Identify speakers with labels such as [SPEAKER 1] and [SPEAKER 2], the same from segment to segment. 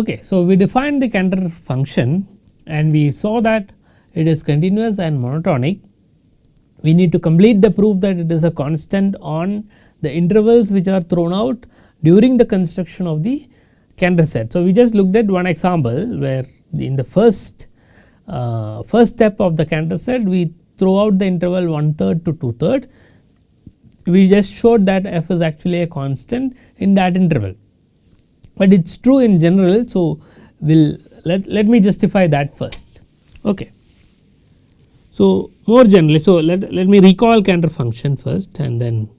[SPEAKER 1] Okay, so we defined the Cantor function and we saw that it is continuous and monotonic. We need to complete the proof that it is a constant on the intervals which are thrown out during the construction of the Cantor set. So, we just looked at one example where in the first step of the Cantor set we throw out the interval 1/3 to 2/3. We just showed that f is actually a constant in that interval, but it is true in general. So, let me justify that first. Okay. So, more generally, so let me recall Cantor function first and then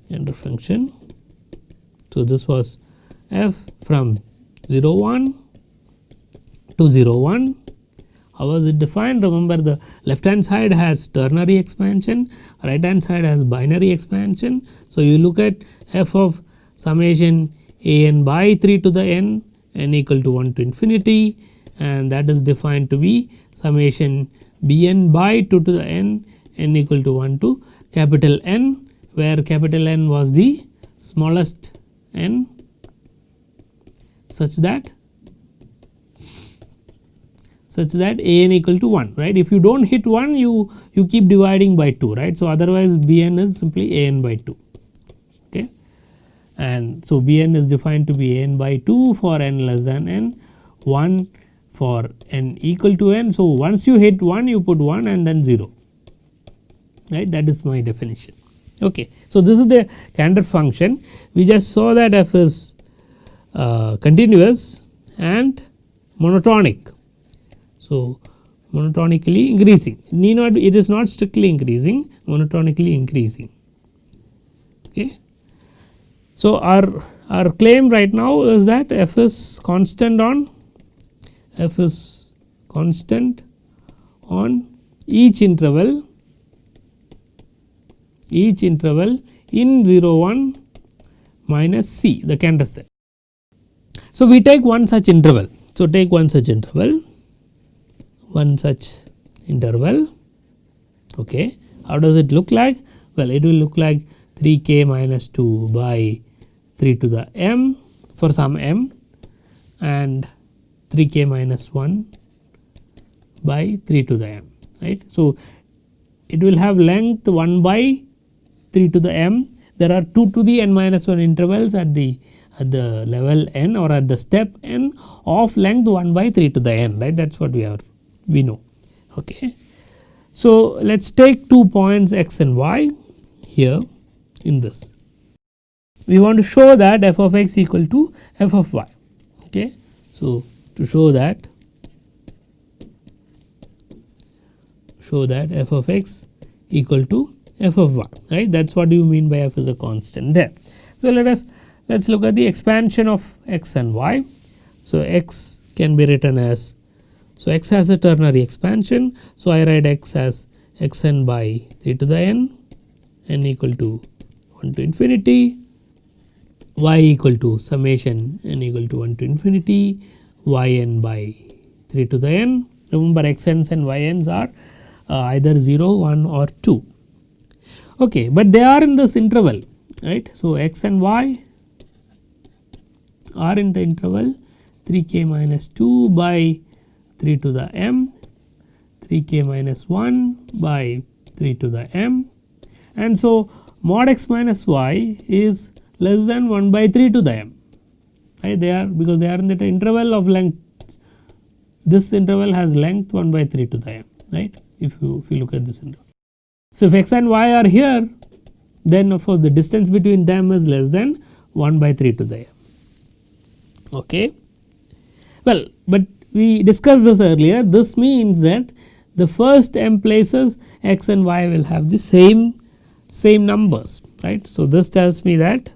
[SPEAKER 1] Cantor function. So, this was f from 0 1 to 0 1. How was it defined? Remember, the left hand side has ternary expansion, right hand side has binary expansion. So, you look at f of summation a n by 3 to the n equal to 1 to infinity, and that is defined to be summation b n by 2 to the n equal to 1 to capital N, where capital N was the smallest n such that a n equal to 1, right. If you do not hit 1, you keep dividing by 2, right. So, otherwise b n is simply a n by 2, okay. And so, b n is defined to be a n by 2 for n less than n, 1 for n equal to n. So, once you hit 1, you put 1 and then 0, right, that is my definition. Okay. So, this is the Cantor function. We just saw that f is continuous and monotonic. So, monotonically increasing, it is not strictly increasing, monotonically increasing. Okay. So, our claim right now is that f is constant on each interval in 0 1 minus c, the Cantor set. So, we take one such interval. So, take one such interval. Okay. How does it look like? Well, it will look like 3k minus 2 by 3 to the m for some m and 3k minus 1 by 3 to the m, right. So, it will have length 1 by 3 to the m. There are 2 to the n minus 1 intervals at the level n or at the step n of length 1 by 3 to the n, right. That is what we know. Okay. So, let us take 2 points x and y here in this. We want to show that f of x equal to f of y. Okay. So, to show that f of x equal to f of y, right. That is what you mean by f is a constant there. So, let us look at the expansion of x and y. So, x can be written as, so x has a ternary expansion. So, I write x as x n by 3 to the n equal to 1 to infinity, y equal to summation n equal to 1 to infinity y n by 3 to the n. Remember, x n's and y n's are either 0, 1 or 2. Okay, but they are in this interval, right. So, x and y are in the interval 3k minus 2 by 3 to the m, 3k minus 1 by 3 to the m, and so mod x minus y is less than 1 by 3 to the m, right. They are, because they are in the interval of length, this interval has length 1 by 3 to the m, right, if you look at this interval. So, if x and y are here, then of course, the distance between them is less than 1 by 3 to the m. Okay. Well, but we discussed this earlier. This means that the first m places x and y will have the same numbers, right. So, this tells me that,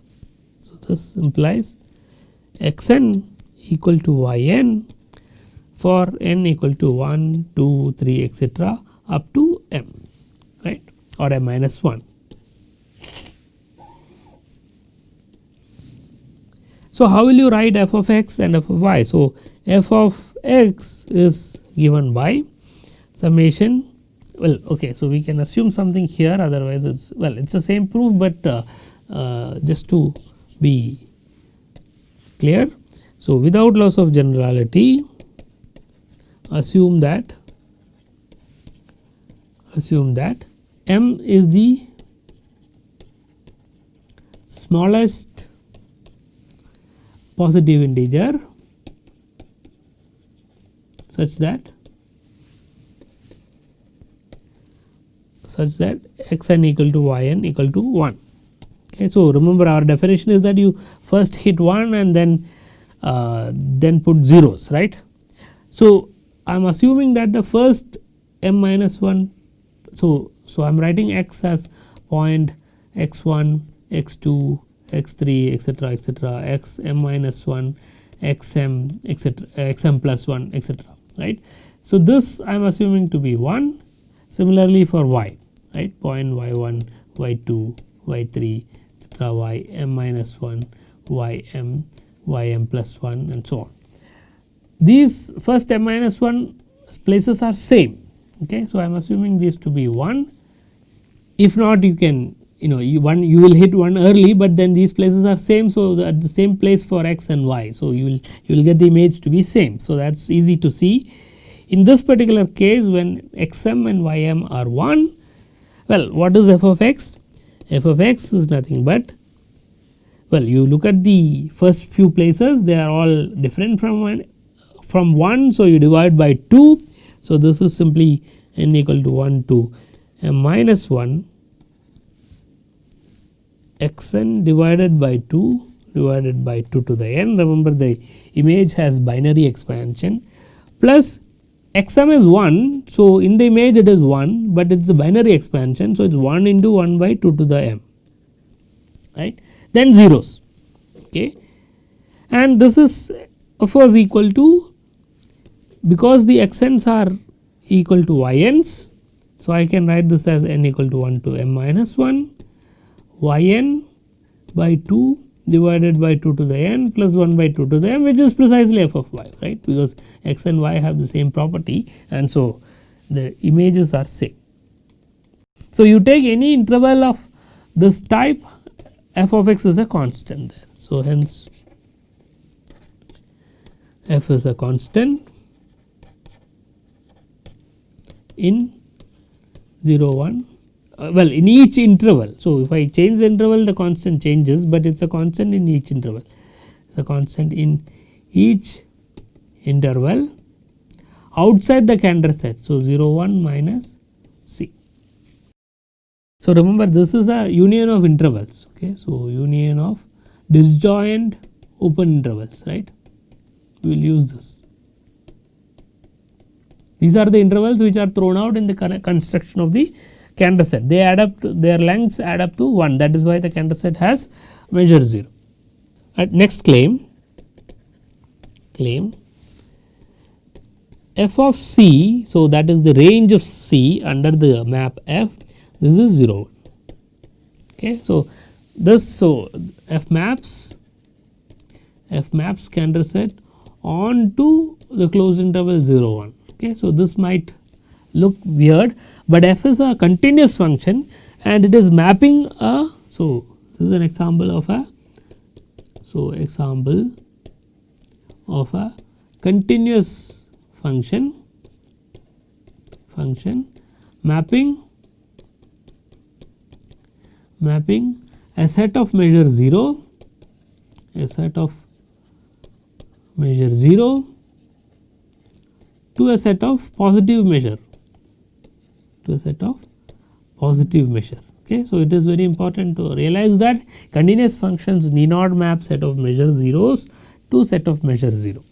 [SPEAKER 1] so this implies x n equal to y n for n equal to 1, 2, 3 etc. up to m, right, or m minus 1. So, how will you write f of x and f of y? So, f of x is given by summation, well, okay. So, we can assume something here, otherwise it is, well, it is the same proof, but just to be clear. So, without loss of generality, assume that m is the smallest positive integer such that xn equal to yn equal to 1. Okay. So, remember our definition is that you first hit 1 and then put zeros, right. So, I am assuming that the first m minus 1. So, I am writing x as point x1, x2, x3 etc., x m minus 1, xm etc., xm plus 1 etc., right. So, this I am assuming to be 1. Similarly, for y, right, point y1, y2, y3 etc., y m minus 1, ym plus 1 and so on. These first m minus 1 places are same. Okay. So, I am assuming these to be 1. If not, you can you will hit 1 early, but then these places are same. So, at the same place for x and y. So, you will get the image to be same. So, that is easy to see. In this particular case, when xm and ym are 1, well, what is f of x? F of x is nothing but, well, you look at the first few places, they are all different from 1. So, you divide by 2. So, this is simply n equal to 1 to m minus 1 xn divided by 2 to the n. Remember, the image has binary expansion plus xm is 1. So, in the image it is 1, but it is a binary expansion. So, it is 1 into 1 by 2 to the m, right. Then zeros, okay. And this is of course equal to, because the xn's are equal to yns. So, I can write this as n equal to 1 to m minus 1 yn by 2 divided by 2 to the n plus 1 by 2 to the m, which is precisely f of y, right, because x and y have the same property, and so the images are same. So, you take any interval of this type, f of x is a constant there. So, hence f is a constant in 0 1, well, in each interval. So, if I change the interval, the constant changes, but it is a constant in each interval. It is a constant in each interval outside the Cantor set. So, 0 1 minus c. So, remember, this is a union of intervals. Okay. So, union of disjoint open intervals, right. We will use this. These are the intervals which are thrown out in the construction of the Cantor set. They add up to, their lengths add up to 1. That is why the Cantor set has measure 0. Next claim f of c. So, that is the range of c under the map f. This is 0. Okay. So, f maps Cantor set onto the closed interval 0 1. Okay. So, this might look weird, but f is a continuous function and it is mapping a. So, this is an example of a. So, example of a continuous function mapping a set of measure 0, to a set of positive measure, Okay. So, it is very important to realize that continuous functions need not map set of measure zeros to set of measure 0.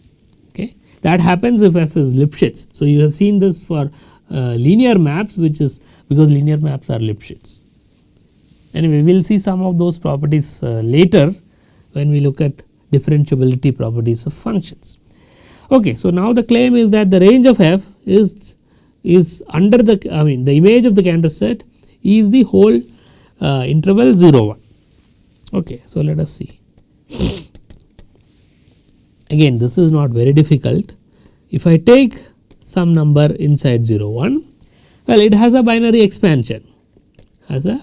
[SPEAKER 1] Okay. That happens if f is Lipschitz. So, you have seen this for linear maps, which is because linear maps are Lipschitz. Anyway, we will see some of those properties later when we look at differentiability properties of functions. Okay. So, now the claim is that the range of f is under the, the image of the Cantor set is the whole interval 0 1. Okay. So, let us see. Again, this is not very difficult. If I take some number inside 0 1, well, it has a binary expansion, So,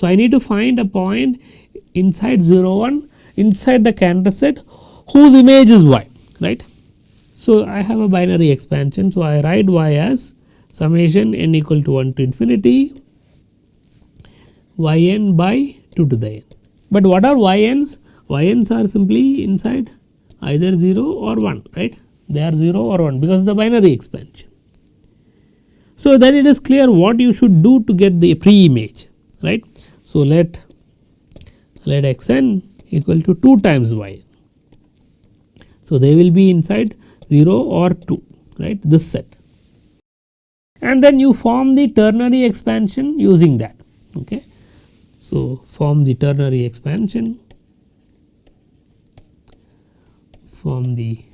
[SPEAKER 1] I need to find a point inside 0 1 inside the Cantor set whose image is y, right. So, I have a binary expansion. So, I write y as summation n equal to 1 to infinity y n by 2 to the n. But what are y n's? Y n's are simply inside either 0 or 1, right. They are 0 or 1 because of the binary expansion. So, then it is clear what you should do to get the pre-image, right. So, let x n equal to 2 times y n. So, they will be inside 0 or 2, right, this set, and then you form the ternary expansion using that. Okay. So, form the ternary expansion, form the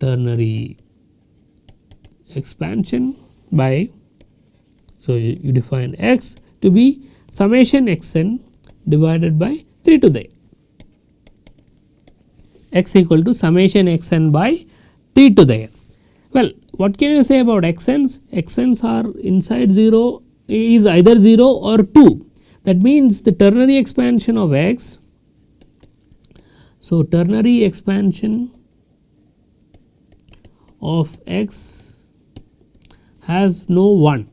[SPEAKER 1] ternary expansion by, so you define x to be summation x n divided by 3 to the n. X equal to summation x n by 3 to the n. Well, what can you say about x n's? X n's are inside 0 is either 0 or 2. That means the ternary expansion of x. So, ternary expansion of x has no 1,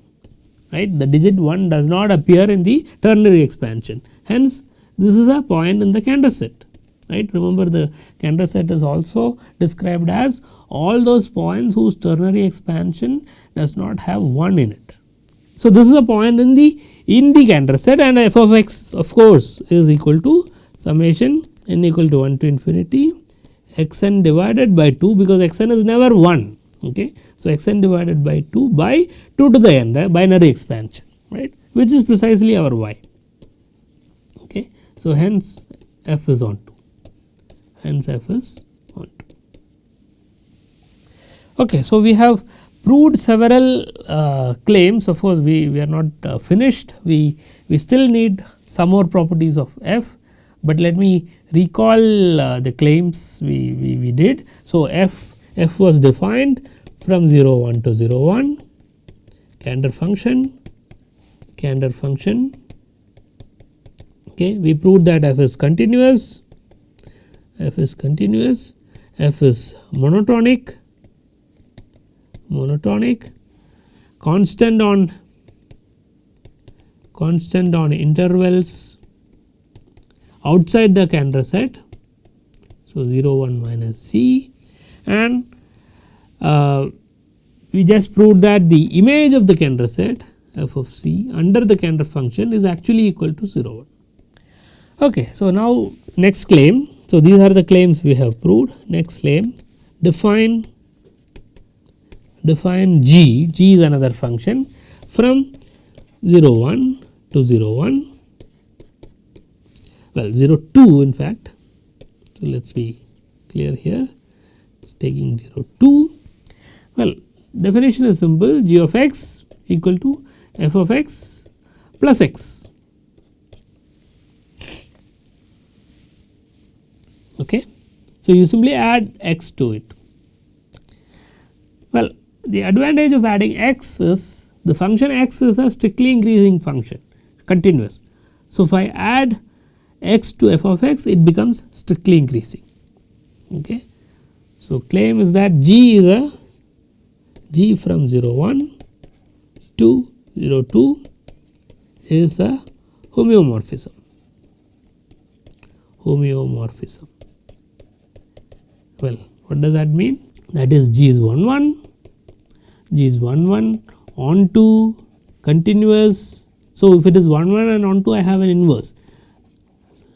[SPEAKER 1] right. The digit 1 does not appear in the ternary expansion. Hence, this is a point in the Cantor set. Right. Remember, the Cantor set is also described as all those points whose ternary expansion does not have 1 in it. So, this is a point in the Cantor set, and f of x of course is equal to summation n equal to 1 to infinity x n divided by 2, because x n is never 1. Okay. So, x n divided by 2 by 2 to the n, the binary expansion, right, which is precisely our y. Okay. So, hence f is on 2. Hence f is on 2. Okay, so we have proved several claims. Of course, we are not finished. We still need some more properties of f, but let me recall the claims we did. So, f was defined from 0 1 to 0 1, Cantor function. Okay, we proved that f is continuous. F is continuous, f is monotonic, constant on intervals outside the Cantor set. So, 0 1 minus c, and we just proved that the image of the Cantor set f of c under the Cantor function is actually equal to 0 1. Okay, so now next claim. So, these are the claims we have proved. Next claim, define g is another function from 0 1 to 0 1, well 0 2 in fact. So, let us be clear here, it is taking 0 2. Well, definition is simple, g of x equal to f of x plus x. Okay. So, you simply add x to it. Well, the advantage of adding x is the function x is a strictly increasing function, continuous. So, if I add x to f of x, it becomes strictly increasing. Okay. So, claim is that g is a g from 0 1 to 0 2 is a homeomorphism. Well, what does that mean? That is g is 1 1, onto continuous. So, if it is 1 1 and onto, I have an inverse,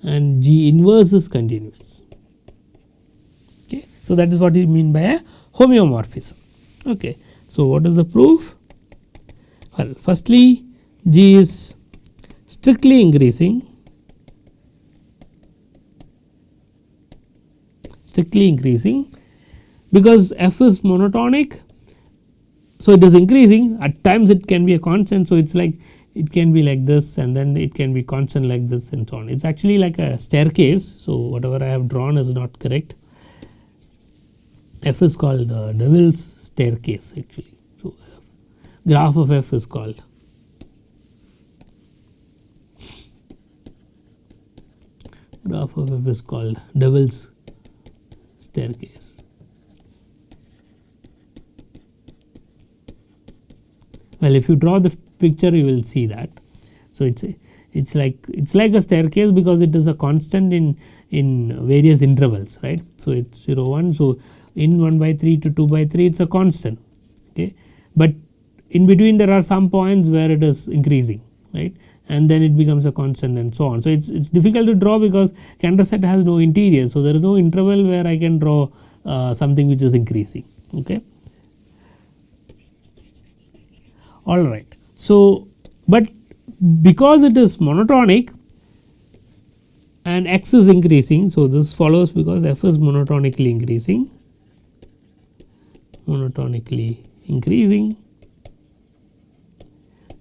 [SPEAKER 1] and g inverse is continuous. Okay. So, that is what you mean by a homeomorphism. Okay. So, what is the proof? Well, firstly, g is strictly increasing, because f is monotonic. So, it is increasing, at times it can be a constant. So, it is like it can be like this, and then it can be constant like this, and so on. It is actually like a staircase. So, whatever I have drawn is not correct. F is called Devil's staircase actually. So, graph of f is called. graph of f is called devil's staircase. Well, if you draw the picture you will see that. So it's like a staircase because it is a constant in various intervals, right. So it's 0 1, so in 1/3 to 2/3 it's a constant, okay, but in between there are some points where it is increasing, right, and then it becomes a constant and so on. So it's difficult to draw because Cantor set has no interior, so there is no interval where I can draw something which is increasing, okay. All right. So, but because it is monotonic and x is increasing, so this follows because f is monotonically increasing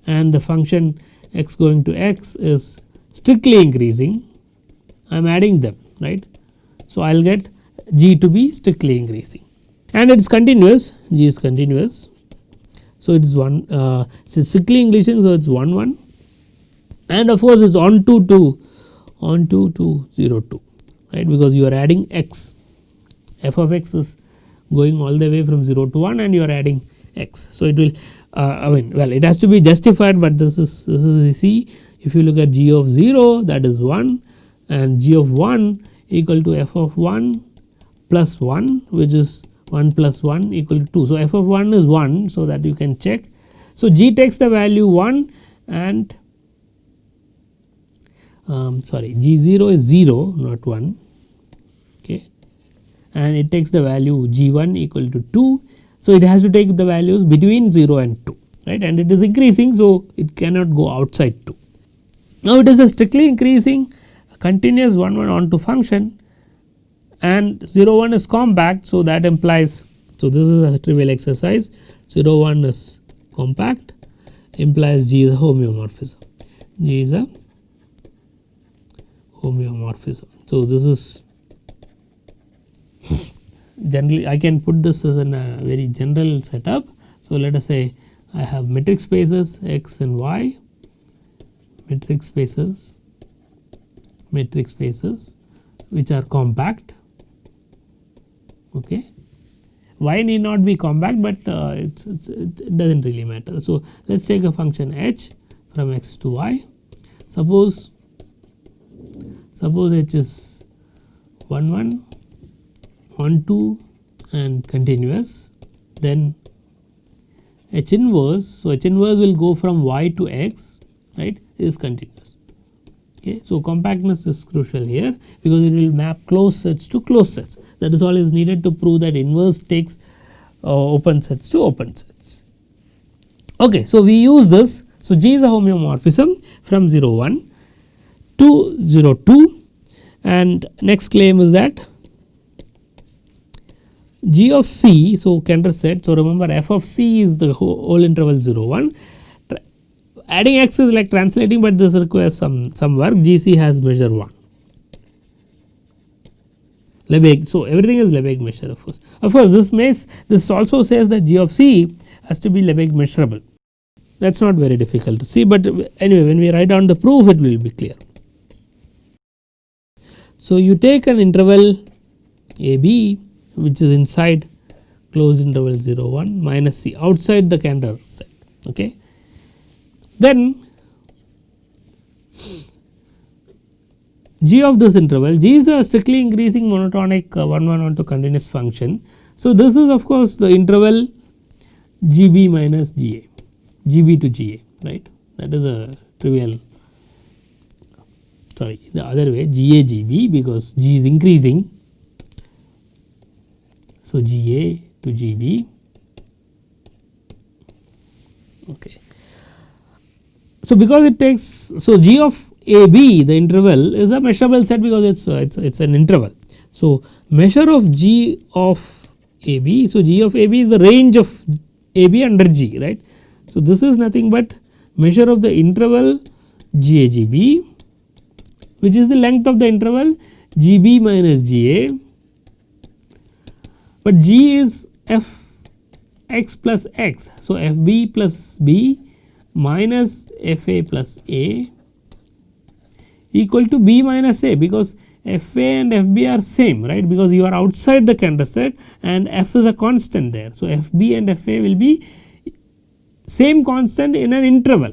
[SPEAKER 1] and the function x going to x is strictly increasing, I am adding them, right. So, I will get g to be strictly increasing and it is continuous, g is continuous. So, it is 1 strictly increasing, so it is 1 1 and of course, it is on to 0 2, right, because you are adding x, f of x is going all the way from 0 to 1 and you are adding x. So, it will I mean well it has to be justified, but this is you see if you look at g of 0 that is 1 and g of 1 equal to f of 1 plus 1 which is 1 plus 1 equal to 2. So, f of 1 is 1, so that you can check. So, g takes the value 1 and sorry g0 is 0 not 1, okay, and it takes the value g1 equal to 2. So, it has to take the values between 0 and 2, right, and it is increasing, so it cannot go outside 2. Now, it is a strictly increasing continuous 1 1 onto function and 0 1 is compact. So, that implies, so this is a trivial exercise, 0 1 is compact implies g is a homeomorphism, g is a homeomorphism. So, this is generally I can put this as a very general setup. So, let us say I have metric spaces x and y, metric spaces which are compact, okay. Y need not be compact, but it does not really matter. So, let us take a function h from x to y. Suppose h is 1 1, 1 2 and continuous, then h inverse. So, h inverse will go from y to x, right, is continuous, okay. So, compactness is crucial here because it will map closed sets to closed sets, that is all is needed to prove that inverse takes open sets to open sets, okay. So, we use this. So, G is a homeomorphism from 0 1 to 0 2 and next claim is that G of C. So, Cantor set. So, remember f of C is the whole interval 0 1, adding x is like translating, but this requires some work. GC has measure 1 Lebesgue. So, everything is Lebesgue measure of course. Of course, this also says that G of C has to be Lebesgue measurable. That is not very difficult to see, but anyway when we write down the proof it will be clear. So, you take an interval AB which is inside closed interval 0 1 minus C outside the Cantor set, okay. Then G of this interval, G is a strictly increasing monotonic 1 1 onto continuous function. So, this is of course the interval GB minus GA, GB to GA, right, that is a trivial, sorry the other way GA GB because G is increasing. So, GA to GB, okay. So, because it takes, so G of AB the interval is a measurable set because it is an interval. So, measure of G of AB, so G of AB is the range of AB under G, right. So, this is nothing but measure of the interval GAGB which is the length of the interval GB minus GA, but G is f x plus x. So, FB plus B minus FA plus A equal to B minus A because Fa and Fb are same, right, because you are outside the Cantor set and F is a constant there. So, Fb and Fa will be same constant in an interval.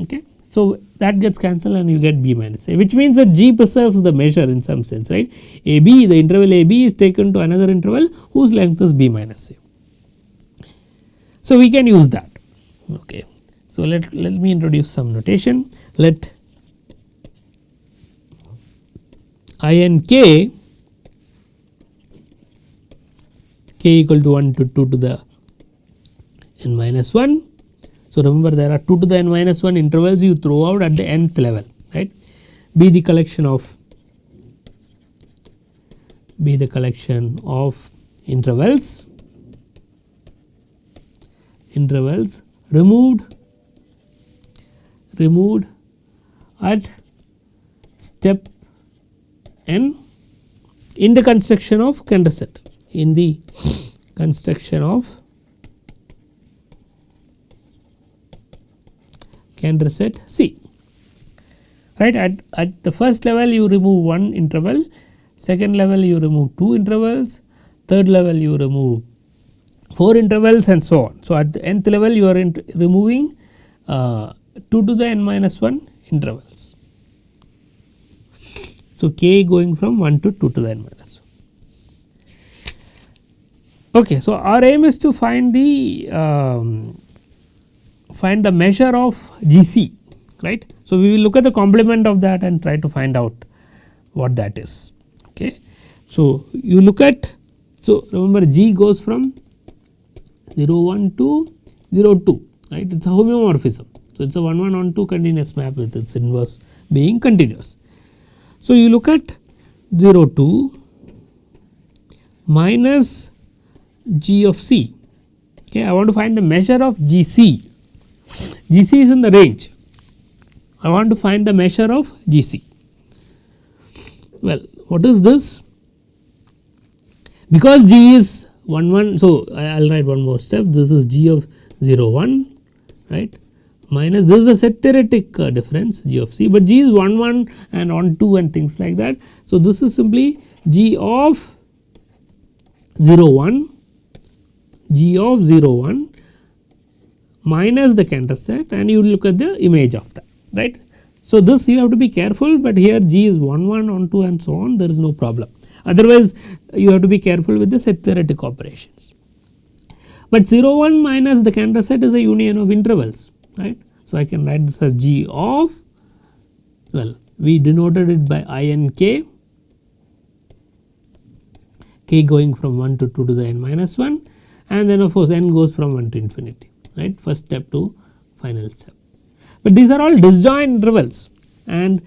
[SPEAKER 1] Okay. So, that gets cancelled and you get B minus A, which means that G preserves the measure in some sense, right. AB, the interval AB is taken to another interval whose length is B minus A. So, we can use that. Okay. So, let me introduce some notation. Let I and k equal to 1 to 2 to the n minus 1. So, remember there are 2 to the n minus 1 intervals you throw out at the nth level, right. Be the collection of intervals removed at step n in the construction of Cantor set, in the construction of Cantor set C, right. At the first level you remove one interval, second level you remove two intervals, third level you remove 4 intervals and so on. So, at the nth level you are removing 2 to the n minus 1 intervals. So, k going from 1 to 2 to the n minus 1. Okay, so, our aim is to find the measure of GC, right. So, we will look at the complement of that and try to find out what that is. Okay. So, you look at, so remember G goes from 0 1 to 0 2, right, it is a homeomorphism. So, it is a 1 1 on 2 continuous map with its inverse being continuous. So, you look at 0 2 minus G of C. Okay, I want to find the measure of GC. GC is in the range. I want to find the measure of GC. Well, what is this? Because G is 1 1, so I will write one more step. This is G of 0 1, right, minus this is the set theoretic difference G of C, but G is 1 1 and on 2 and things like that. So, this is simply G of 0 1, G of 0 1 minus the Cantor set, and you look at the image of that, right. So, this you have to be careful, but here G is 1 1 on 2 and so on, there is no problem. Otherwise, you have to be careful with the set theoretic operations. But 0 1 minus the Cantor set is a union of intervals, right. So, I can write this as G of, well, we denoted it by I and k going from 1 to 2 to the n minus 1, and then of course, n goes from 1 to infinity, right, first step to final step. But these are all disjoint intervals and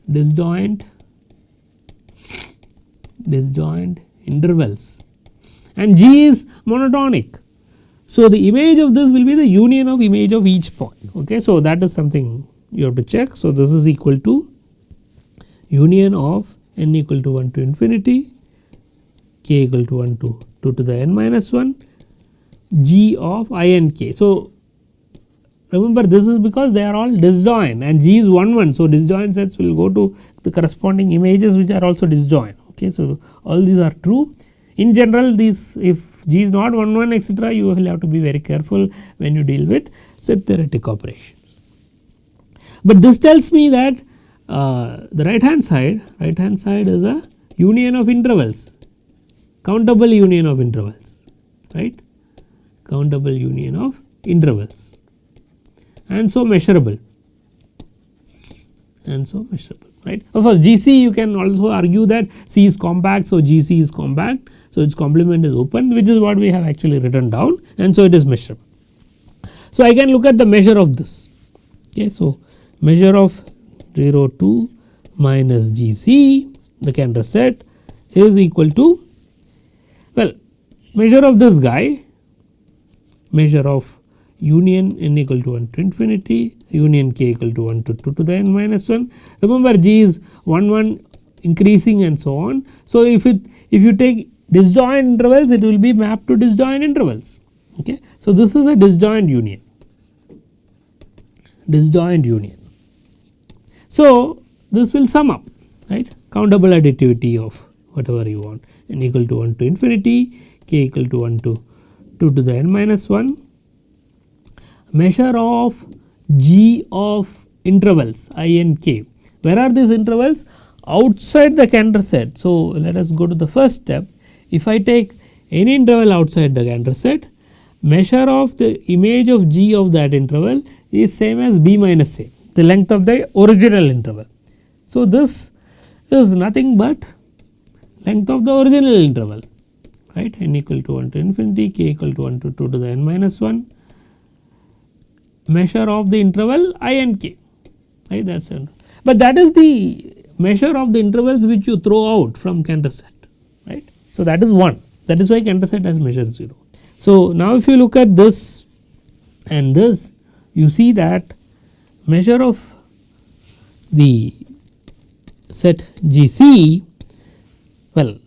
[SPEAKER 1] disjoint intervals, and G is monotonic. So, the image of this will be the union of image of each point. Okay. So, that is something you have to check. So, this is equal to union of n equal to 1 to infinity, k equal to 1 to 2 to the n minus 1, G of I and k. So, remember this is because they are all disjoint and G is 1 1. So, disjoint sets will go to the corresponding images which are also disjoint. Okay. So, all these are true. In general, these, if G is not 1 1 etc., you will have to be very careful when you deal with set theoretic operations. But this tells me that the right hand side is a union of intervals, countable union of intervals, right, countable union of intervals, and so measurable, right. Of course, GC you can also argue that C is compact, so GC is compact, so its complement is open, which is what we have actually written down, and so it is measurable. So, I can look at the measure of this. Okay. So, measure of 0 2 minus GC, the Cantor set, is equal to, well, measure of this guy, measure of union n equal to 1 to infinity, union k equal to 1 to 2 to the n minus 1. Remember, G is 1 1 increasing and so on. So, if you take disjoint intervals, it will be mapped to disjoint intervals. Okay. So, this is a disjoint union. So, this will sum up, right, countable additivity of whatever you want, n equal to 1 to infinity, k equal to 1 to 2 to the n minus 1. Measure of g of intervals I and k. Where are these intervals? Outside the Cantor set. So, let us go to the first step. If I take any interval outside the Cantor set, measure of the image of g of that interval is same as b minus a, the length of the original interval. So, this is nothing but length of the original interval, right, n equal to 1 to infinity, k equal to 1 to 2 to the n minus 1, measure of the interval I and k, right, that is it. But that is the measure of the intervals which you throw out from Cantor set, right. So, that is 1, that is why Cantor set has measure 0. So, now if you look at this and this, you see that measure of the set GC, well,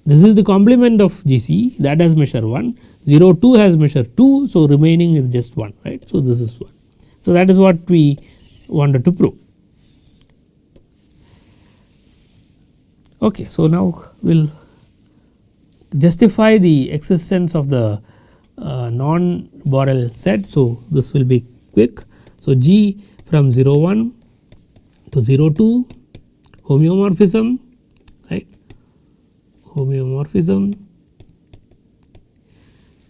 [SPEAKER 1] this is the complement of GC, that has measure 1, 0 2 has measure 2. So, remaining is just 1, right. So, this is 1. So, that is what we wanted to prove. Okay, so, now we will justify the existence of the non-Borel set. So, this will be quick. So, G from 0 1 to 0 2 homeomorphism, right, homeomorphism.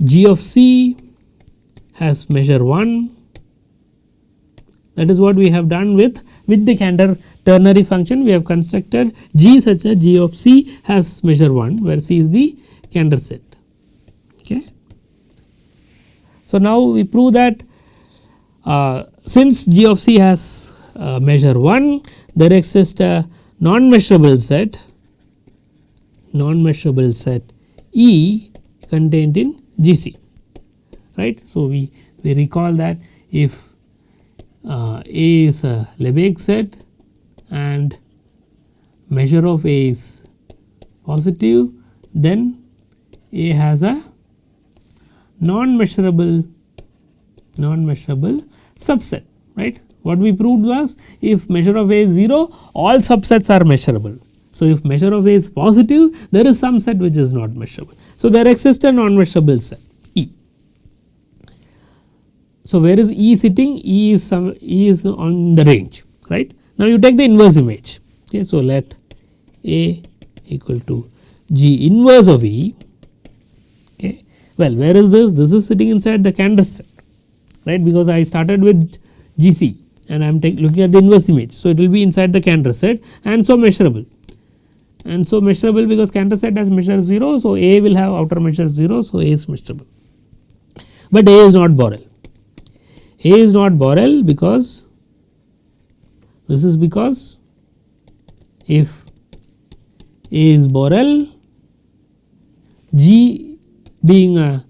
[SPEAKER 1] G of C has measure 1, that is what we have done with the Cantor ternary function. We have constructed G such a G of C has measure 1, where C is the Cantor set. Okay. So, now we prove that since G of C has measure 1, there exists a non-measurable set E contained in GC, right. So, we recall that if A is a Lebesgue set and measure of A is positive, then A has a non-measurable subset, right. What we proved was if measure of A is 0, all subsets are measurable. So, if measure of A is positive, there is some set which is not measurable. So, there exists a non-measurable set E. So, where is E sitting? E is on the range, right. Now, you take the inverse image. Okay. So, let A equal to G inverse of E. Okay. Well, where is this? This is sitting inside the Cantor set, right, because I started with GC and I am looking at the inverse image. So, it will be inside the Cantor set and so measurable. And so, measurable because Cantor set has measure 0. So, A will have outer measure 0. So, A is measurable, but A is not Borel. A is not Borel because this is because if A is Borel, G being a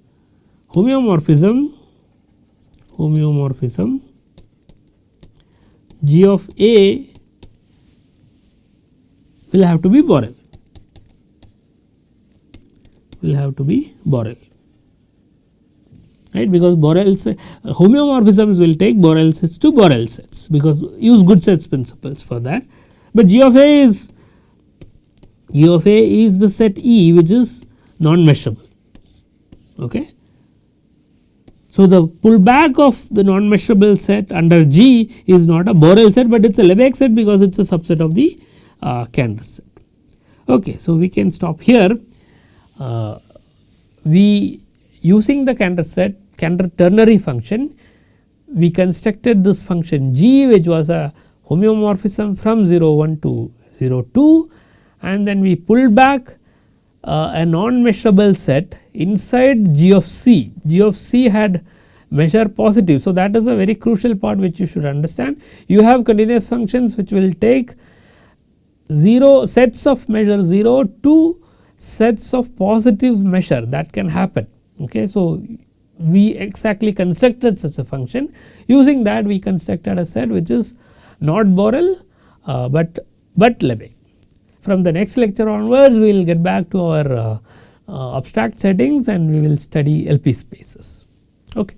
[SPEAKER 1] homeomorphism, G of A will have to be Borel, right, because Borel's homeomorphisms will take Borel sets to Borel sets, because use good sets principles for that. But G of A is the set E which is non-measurable. Okay. So, the pullback of the non-measurable set under G is not a Borel set, but it is a Lebesgue set because it is a subset of the Cantor set. Okay. So, we can stop here. We using the Cantor set Cantor ternary function, we constructed this function G which was a homeomorphism from 0 1 to 0 2, and then we pulled back a non-measurable set inside G of C. G of C had measure positive. So, that is a very crucial part which you should understand. You have continuous functions which will take 0 sets of measure 0 to sets of positive measure, that can happen. Okay. So, we exactly constructed such a function. Using that, we constructed a set which is not Borel, but Lebesgue. From the next lecture onwards, we will get back to our abstract settings and we will study LP spaces. Okay.